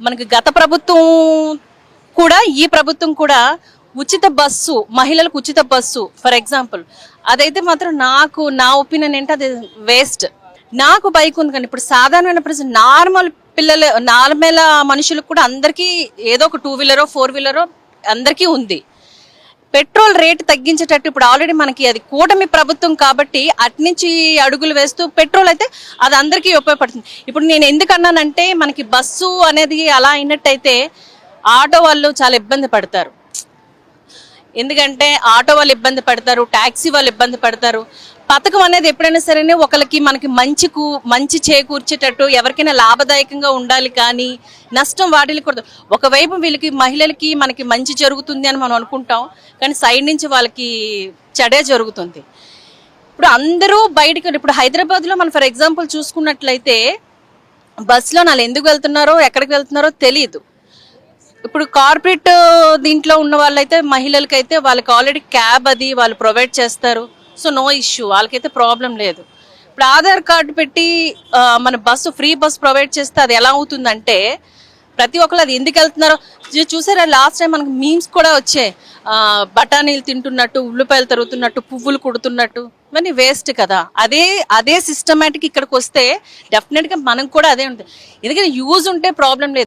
మనకి గత ప్రభుత్వం కూడా ఈ ప్రభుత్వం కూడా ఉచిత బస్సు, మహిళలకు ఉచిత బస్సు ఫర్ ఎగ్జాంపుల్, అదైతే మాత్రం నా ఒపీనియన్ ఏంటి, అది వేస్ట్. నాకు బైక్ ఉంది కానీ ఇప్పుడు సాధారణమైన ప్రజలు, నార్మల్ పిల్లలు, నార్మల్ మనుషులకు కూడా అందరికీ ఏదో ఒక 2 వీలరో 4 వీలరో అందరికీ ఉంది. పెట్రోల్ రేటు తగ్గించేటట్టు ఇప్పుడు ఆల్రెడీ మనకి అది కూటమి ప్రభుత్వం కాబట్టి అట్నుంచి అడుగులు వేస్తూ పెట్రోల్ అయితే అది అందరికీ ఉపయోగపడుతుంది. ఇప్పుడు నేను ఎందుకన్నానంటే మనకి బస్సు అనేది అలా అయినట్టయితే ఆటో వాళ్ళు చాలా ఇబ్బంది పడతారు. ఎందుకంటే ఆటో వాళ్ళు ఇబ్బంది పడతారు, ట్యాక్సీ వాళ్ళు ఇబ్బంది పడతారు. పథకం అనేది ఎప్పుడైనా సరే ఒకరికి మనకి మంచి చేకూర్చేటట్టు ఎవరికైనా లాభదాయకంగా ఉండాలి, కానీ నష్టం వాటికి కూడా. ఒకవైపు వీళ్ళకి మహిళలకి మనకి మంచి జరుగుతుంది అని మనం అనుకుంటాం, కానీ సైడ్ నుంచి వాళ్ళకి చెడే జరుగుతుంది. ఇప్పుడు అందరూ బయటకు, ఇప్పుడు హైదరాబాద్లో మనం ఫర్ ఎగ్జాంపుల్ చూసుకున్నట్లయితే బస్సులో వాళ్ళు ఎందుకు వెళ్తున్నారో ఎక్కడికి వెళ్తున్నారో తెలియదు. ఇప్పుడు కార్పొరేట్ దీంట్లో ఉన్న వాళ్ళైతే మహిళలకైతే వాళ్ళకి ఆల్రెడీ క్యాబ్ అది వాళ్ళు ప్రొవైడ్ చేస్తారు. సో నో ఇష్యూ, వాళ్ళకైతే ప్రాబ్లం లేదు. ఇప్పుడు ఆధార్ కార్డు పెట్టి మన ఫ్రీ బస్సు ప్రొవైడ్ చేస్తే అది ఎలా అవుతుందంటే ప్రతి ఒక్కరు అది ఎందుకు వెళ్తున్నారో చూసారా. లాస్ట్ టైం మనకి మీమ్స్ కూడా వచ్చాయి, బఠానీలు తింటున్నట్టు, ఉల్లిపాయలు తరుగుతున్నట్టు, పువ్వులు కుడుతున్నట్టు. ఇవన్నీ వేస్ట్ కదా. అదే సిస్టమేటిక్ ఇక్కడికి వస్తే డెఫినెట్గా మనకు కూడా అదే ఉంటుంది. ఎందుకంటే యూజ్ ఉంటే ప్రాబ్లం లేదు.